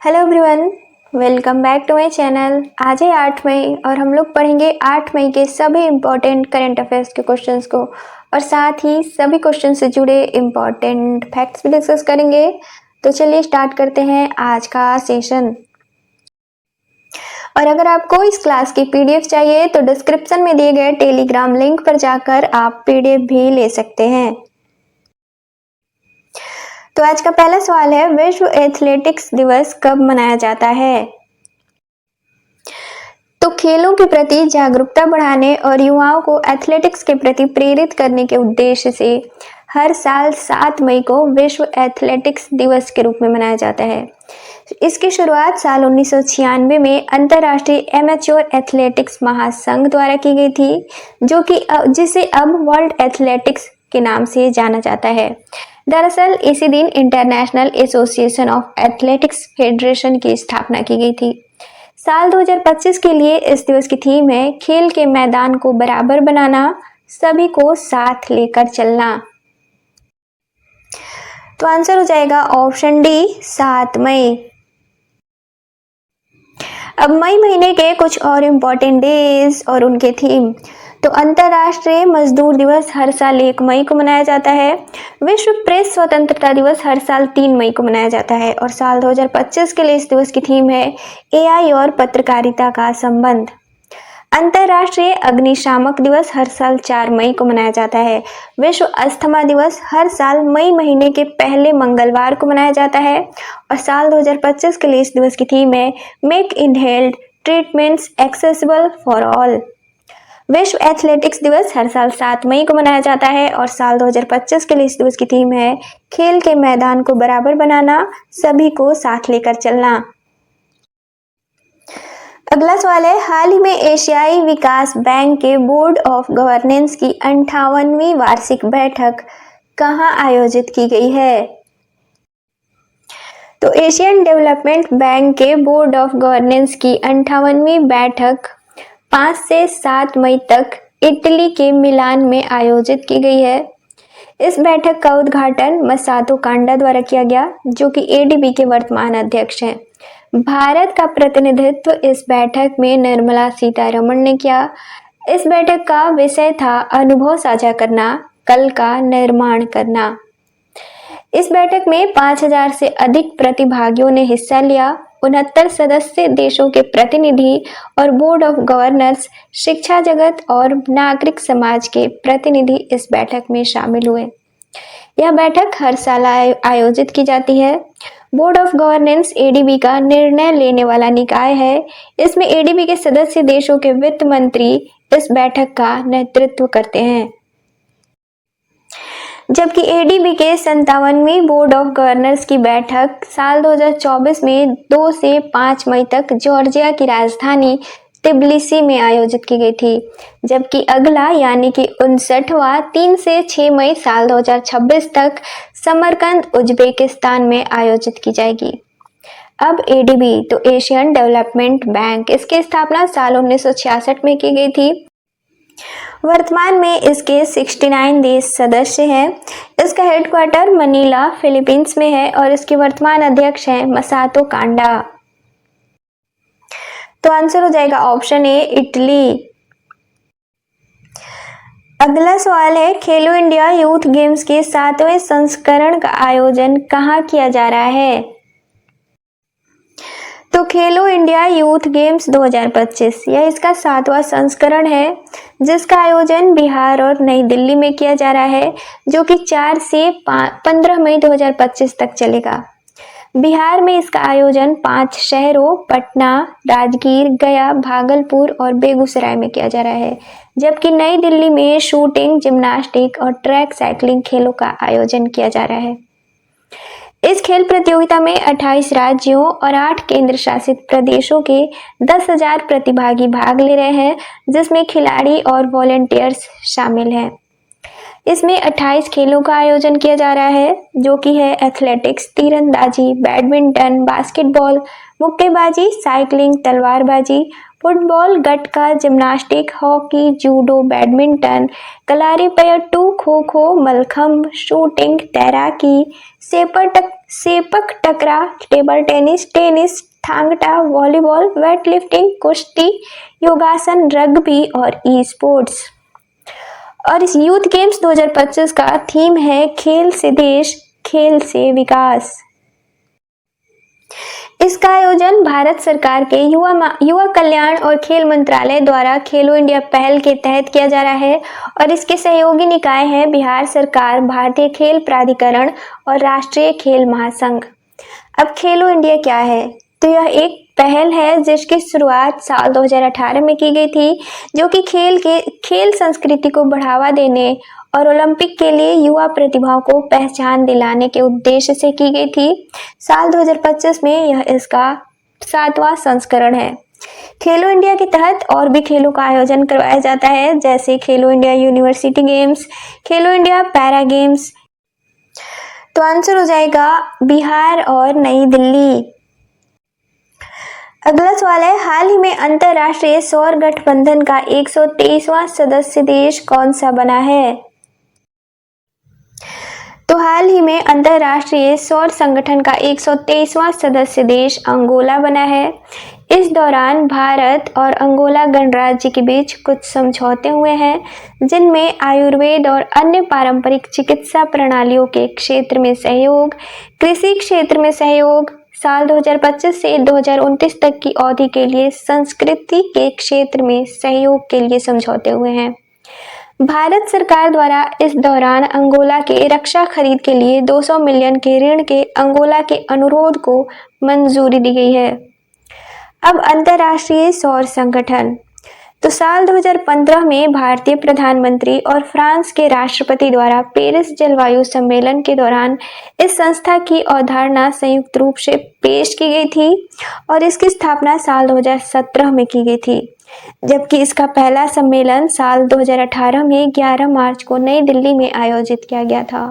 Hello everyone, welcome back to my channel. आज है 8 मई और हम लोग पढ़ेंगे 8 मई के सभी इम्पोर्टेंट करंट अफेयर्स के क्वेश्चंस को और साथ ही सभी क्वेश्चन से जुड़े इम्पोर्टेंट फैक्ट्स भी डिस्कस करेंगे। तो चलिए स्टार्ट करते हैं आज का सेशन। और अगर आपको इस क्लास की पीडीएफ चाहिए तो डिस्क्रिप्शन में दिए गए टेलीग्राम लिंक पर जाकर आप पीडीएफ भी ले सकते हैं। तो आज का पहला सवाल है, विश्व एथलेटिक्स दिवस कब मनाया जाता है? तो खेलों के प्रति जागरूकता बढ़ाने और युवाओं को एथलेटिक्स के प्रति प्रेरित करने के उद्देश्य से हर साल 7 मई को विश्व एथलेटिक्स दिवस के रूप में मनाया जाता है। इसकी शुरुआत साल 1996 में अंतर्राष्ट्रीय एमेच्योर एथलेटिक्स महासंघ द्वारा की गई थी, जिसे अब वर्ल्ड एथलेटिक्स के नाम से जाना जाता है। दरअसल इसी दिन international association of athletics federation की स्थापना की गई थी। साल 2025 के लिए इस दिवस की थीम है, खेल के मैदान को बराबर बनाना, सभी को साथ लेकर चलना। तो आंसर हो जाएगा ऑप्शन डी, 7 मई। अब मई महीने के कुछ और इम्पोर्टेंट डेज और उनके थीम। तो अंतर्राष्ट्रीय मजदूर दिवस हर साल 1 मई को मनाया जाता है। विश्व प्रेस स्वतंत्रता दिवस हर साल 3 मई को मनाया जाता है और साल 2025 के लिए इस दिवस की थीम है एआई और पत्रकारिता का संबंध। अंतर्राष्ट्रीय अग्निशामक दिवस हर साल 4 मई को मनाया जाता है। विश्व अस्थमा दिवस हर साल मई महीने के पहले मंगलवार को मनाया जाता है और साल 2025 के लिए इस दिवस की थीम है make inhaled treatments accessible for all. विश्व एथलेटिक्स दिवस हर साल 7 मई को मनाया जाता है और साल 2025 के लिए इस दिवस की थीम है खेल के मैदान को बराबर बनाना, सभी को साथ लेकर चलना। अगला सवाल है, हाल ही में एशियाई विकास बैंक के बोर्ड ऑफ गवर्नेंस की 58वीं वार्षिक बैठक कहां आयोजित की गई है? तो एशियन डेवलपमेंट बैंक के बोर्ड ऑफ गवर्नेंस की 58वीं बैठक 5 से 7 मई तक इटली के मिलान में आयोजित की गई है। इस बैठक का उद्घाटन मसातो कांडा द्वारा किया गया, जो कि एडीबी के वर्तमान अध्यक्ष हैं। भारत का प्रतिनिधित्व इस बैठक में निर्मला सीतारमण ने किया। इस बैठक का विषय था अनुभव साझा करना, कल का निर्माण करना। इस बैठक में 5000 से अधिक प्रतिभागियों ने हिस्सा लिया। 69 सदस्य देशों के प्रतिनिधि और बोर्ड ऑफ गवर्नर्स, शिक्षा जगत और नागरिक समाज के प्रतिनिधि इस बैठक में शामिल हुए। यह बैठक हर साल आयोजित की जाती है। बोर्ड ऑफ गवर्नेंस एडीबी का निर्णय लेने वाला निकाय है। इसमें एडीबी के सदस्य देशों के वित्त मंत्री इस बैठक का नेतृत्व करते हैं। जबकि एडीबी के 57वीं बोर्ड ऑफ गवर्नर्स की बैठक साल 2024 में 2 से 5 मई तक जॉर्जिया की राजधानी तिब्लिसी में आयोजित की गई थी, जबकि अगला यानी कि 59वां 3 से 6 मई साल 2026 तक समरकंद उज्बेकिस्तान में आयोजित की जाएगी। अब एडीबी तो एशियन डेवलपमेंट बैंक, इसकी स्थापना साल 1966 में की गई थी। वर्तमान में इसके 69 देश सदस्य हैं। इसका हेडक्वार्टर मनीला फिलीपींस में है और इसके वर्तमान अध्यक्ष हैं मसातो कांडा। तो आंसर हो जाएगा ऑप्शन ए, इटली। अगला सवाल है, खेलो इंडिया यूथ गेम्स के 7वें संस्करण का आयोजन कहाँ किया जा रहा है? तो खेलो इंडिया यूथ गेम्स 2025 यह इसका 7वां संस्करण है, जिसका आयोजन बिहार और नई दिल्ली में किया जा रहा है, जो कि 4 से 15 मई 2025 तक चलेगा। बिहार में इसका आयोजन 5 शहरों पटना, राजगीर, गया, भागलपुर और बेगूसराय में किया जा रहा है, जबकि नई दिल्ली में शूटिंग, जिम्नास्टिक और ट्रैक साइकिलिंग खेलों का आयोजन किया जा रहा है। इस खेल प्रतियोगिता में 28 राज्यों और 8 केंद्र शासित प्रदेशों के 10,000 प्रतिभागी भाग ले रहे हैं, जिसमें खिलाड़ी और वॉलंटियर्स शामिल हैं। इसमें 28 खेलों का आयोजन किया जा रहा है, जो कि है एथलेटिक्स, तीरंदाजी, बैडमिंटन, बास्केटबॉल, मुक्केबाजी, साइकिलिंग, तलवारबाजी, football, gatka, gymnastic, hockey, judo, badminton, kalaripayattu, kho kho, mallakhamb, shooting, तैराकी, sepak takraw, table tennis, tennis, thang ta, volleyball, weightlifting, कुश्ती, योगासन, रग्बी और ई स्पोर्ट्स। और इस यूथ गेम्स 2025 का थीम है खेल से देश, खेल से विकास। इसका आयोजन भारत सरकार के युवा कल्याण और खेल मंत्रालय द्वारा खेलो इंडिया पहल के तहत किया जा रहा है और इसके सहयोगी निकाय हैं बिहार सरकार, भारतीय खेल प्राधिकरण और राष्ट्रीय खेल महासंघ। अब खेलो इंडिया क्या है? तो यह एक पहल है जिसकी शुरुआत साल 2018 में की गई थी, जो कि खेल संस्कृति को बढ़ावा देने और ओलंपिक के लिए युवा प्रतिभाओं को पहचान दिलाने के उद्देश्य से की गई थी। साल 2025 में यह इसका 7वां संस्करण है। खेलो इंडिया के तहत और भी खेलों का आयोजन करवाया जाता है, जैसे खेलो इंडिया यूनिवर्सिटी गेम्स, खेलो इंडिया पैरा गेम्स। तो आंसर हो जाएगा बिहार और नई दिल्ली। अगला सवाल है, हाल ही में अंतरराष्ट्रीय सौर गठबंधन का 123वां सदस्य देश कौन सा बना है? तो हाल ही में अंतरराष्ट्रीय सौर संगठन का 123वां सदस्य देश अंगोला बना है। इस दौरान भारत और अंगोला गणराज्य के बीच कुछ समझौते हुए हैं, जिनमें आयुर्वेद और अन्य पारंपरिक चिकित्सा प्रणालियों के क्षेत्र में सहयोग, कृषि क्षेत्र में सहयोग, साल 2025 से 2029 तक की अवधि के लिए संस्कृति के क्षेत्र में सहयोग के लिए समझौते हुए हैं। भारत सरकार द्वारा इस दौरान अंगोला के रक्षा खरीद के लिए 200 मिलियन के ऋण के अंगोला के अनुरोध को मंजूरी दी गई है। अब अंतर्राष्ट्रीय सौर संगठन, तो साल 2015 में भारतीय प्रधानमंत्री और फ्रांस के राष्ट्रपति द्वारा पेरिस जलवायु सम्मेलन के दौरान इस संस्था की अवधारणा संयुक्त रूप से पेश की गई थी और इसकी स्थापना साल 2017 में की गई थी, जबकि इसका पहला सम्मेलन साल 2018 में 11 मार्च को नई दिल्ली में आयोजित किया गया था।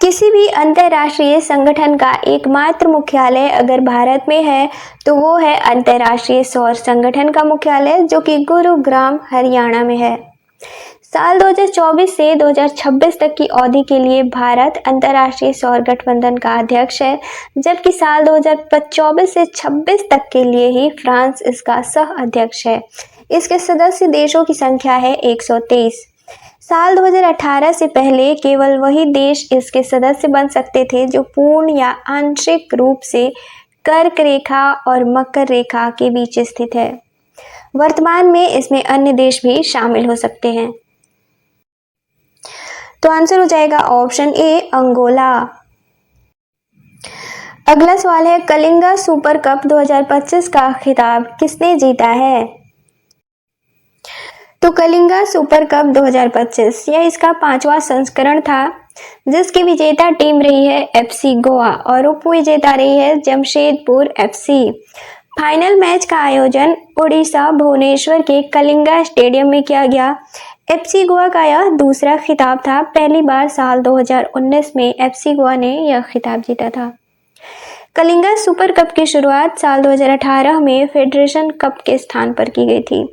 किसी भी अंतर्राष्ट्रीय संगठन का एकमात्र मुख्यालय अगर भारत में है तो वो है अंतर्राष्ट्रीय सौर संगठन का मुख्यालय, जो कि गुरुग्राम हरियाणा में है। साल 2024 से 2026 तक की अवधि के लिए भारत अंतर्राष्ट्रीय सौर गठबंधन का अध्यक्ष है, जबकि साल 2024 से 26 तक के लिए ही फ्रांस इसका सह अध्यक्ष है। इसके सदस्य देशों की संख्या है 123। साल 2018 से पहले केवल वही देश इसके सदस्य बन सकते थे जो पूर्ण या आंशिक रूप से कर्क रेखा और मकर रेखा के बीच स्थित है। वर्तमान में इसमें अन्य देश भी शामिल हो सकते हैं। तो आंसर हो जाएगा ऑप्शन ए अंगोला। अगला सवाल है, कलिंगा सुपर कप 2025 का खिताब किसने जीता है? तो कलिंगा सुपर कप 2025 यह इसका 5वां संस्करण था, जिसकी विजेता टीम रही है एफसी गोवा और उप विजेता रही है जमशेदपुर एफसी। फाइनल मैच का आयोजन उड़ीसा भुवनेश्वर के कलिंगा स्टेडियम में किया गया। एफसी गोवा का यह दूसरा खिताब था। पहली बार साल 2019 में एफसी गोवा ने यह खिताब जीता था। कलिंगा सुपर कप की शुरुआत साल 2018 में फेडरेशन कप के स्थान पर की गई थी।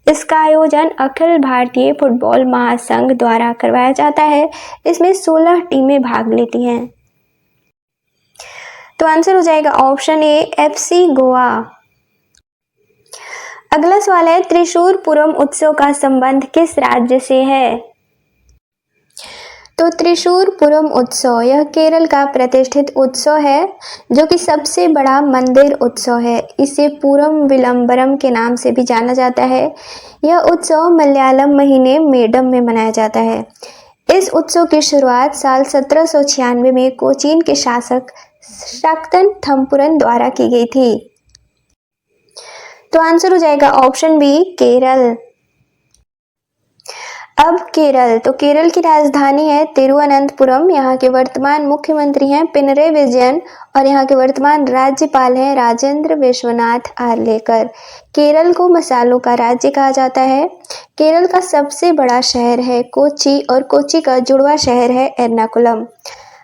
इसका आयोजन अखिल भारतीय फुटबॉल महासंघ द्वारा करवाया जाता है। इसमें 16 टीमें भाग लेती हैं। तो आंसर हो जाएगा ऑप्शन ए एफसी गोवा। अगला सवाल है, त्रिशूरपुरम उत्सव का संबंध किस राज्य से है? तो त्रिशूरपुरम उत्सव यह केरल का प्रतिष्ठित उत्सव है, जो कि सबसे बड़ा मंदिर उत्सव है। इसे पूरम विलंबरम के नाम से भी जाना जाता है। यह उत्सव मलयालम महीने मेडम में मनाया जाता है। इस उत्सव की शुरुआत साल 1796 में कोचीन के शासक शाक्तन थम्पुरन द्वारा की गई थी। तो आंसर हो जाएगा ऑप्शन बी केरल। अब केरल, तो केरल की राजधानी है तिरुवनंतपुरम। यहाँ के वर्तमान मुख्यमंत्री हैं पिनरई विजयन और यहाँ के वर्तमान राज्यपाल हैं राजेंद्र विश्वनाथ आर्लेकर। केरल को मसालों का राज्य कहा जाता है। केरल का सबसे बड़ा शहर है कोच्चि और कोच्चि का जुड़वा शहर है एर्नाकुलम।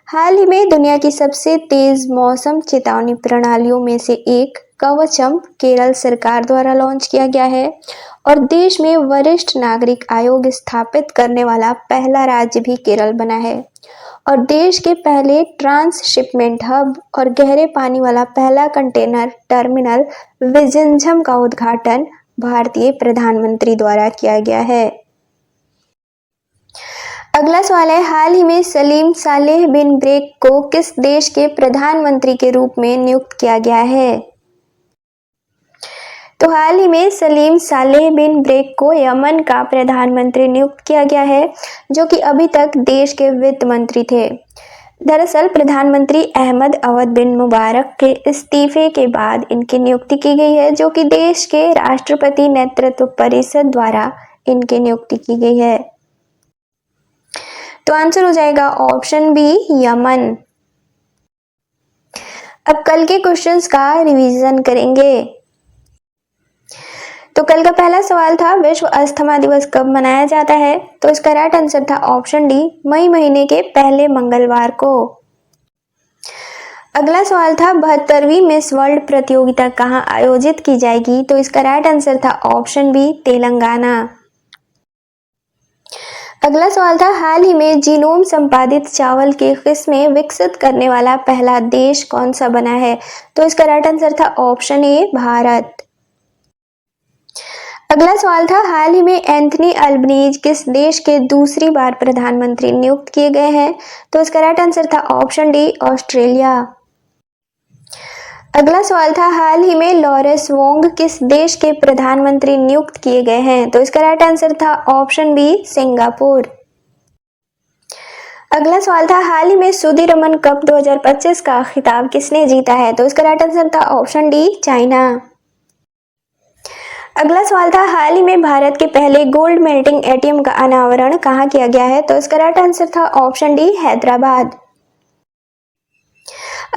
हाल ही में दुनिया की सबसे तेज मौसम चेतावनी प्रणालियों में से एक कवचम केरल सरकार द्वारा लॉन्च किया गया है और देश में वरिष्ठ नागरिक आयोग स्थापित करने वाला पहला राज्य भी केरल बना है। और देश के पहले ट्रांसशिपमेंट हब और गहरे पानी वाला पहला कंटेनर टर्मिनल विजिंझम का उद्घाटन भारतीय प्रधानमंत्री द्वारा किया गया है। अगला सवाल है, हाल ही में सलीम सालेह बिन ब्रेक को किस देश के प्रधानमंत्री के रूप में नियुक्त किया गया है? तो हाल ही में सलीम सालेह बिन ब्रेक को यमन का प्रधानमंत्री नियुक्त किया गया है, जो कि अभी तक देश के वित्त मंत्री थे। दरअसल प्रधानमंत्री अहमद अवद बिन मुबारक के इस्तीफे के बाद इनकी नियुक्ति की गई है, जो कि देश के राष्ट्रपति नेतृत्व परिषद द्वारा इनकी नियुक्ति की गई है। तो आंसर हो जाएगा ऑप्शन बी, यमन। अब कल के क्वेश्चंस का रिवीजन करेंगे। तो कल का पहला सवाल था, विश्व अस्थमा दिवस कब मनाया जाता है? तो इसका राइट आंसर था ऑप्शन डी, मई महीने के पहले मंगलवार को। अगला सवाल था, 72वीं मिस वर्ल्ड प्रतियोगिता कहाँ आयोजित की जाएगी? तो इसका राइट आंसर था ऑप्शन बी, तेलंगाना। अगला सवाल था, हाल ही में जीनोम संपादित चावल की किस्में विकसित करने वाला पहला देश कौन सा बना है? तो इसका राइट आंसर था ऑप्शन ए, भारत। अगला सवाल था, हाल ही में एंथनी अल्बनीज किस देश के दूसरी बार प्रधानमंत्री नियुक्त किए गए हैं? तो इसका राइट आंसर था ऑप्शन डी, ऑस्ट्रेलिया। अगला सवाल था, हाल ही में लॉरेंस वोंग किस देश के प्रधानमंत्री नियुक्त किए गए हैं? तो इसका राइट आंसर था ऑप्शन बी, सिंगापुर। अगला सवाल था, हाल ही में सुदीरमन कप 2025 का खिताब किसने जीता है? तो इसका राइट आंसर था ऑप्शन डी, चाइना। अगला सवाल था, हाल ही में भारत के पहले गोल्ड मेल्टिंग एटीएम का अनावरण कहाँ किया गया है? तो इसका राइट आंसर था ऑप्शन डी, हैदराबाद।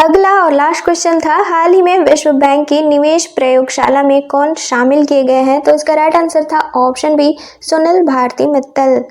अगला और लास्ट क्वेश्चन था, हाल ही में विश्व बैंक की निवेश प्रयोगशाला में कौन शामिल किए गए हैं? तो इसका राइट आंसर था ऑप्शन बी, सुनील भारती मित्तल।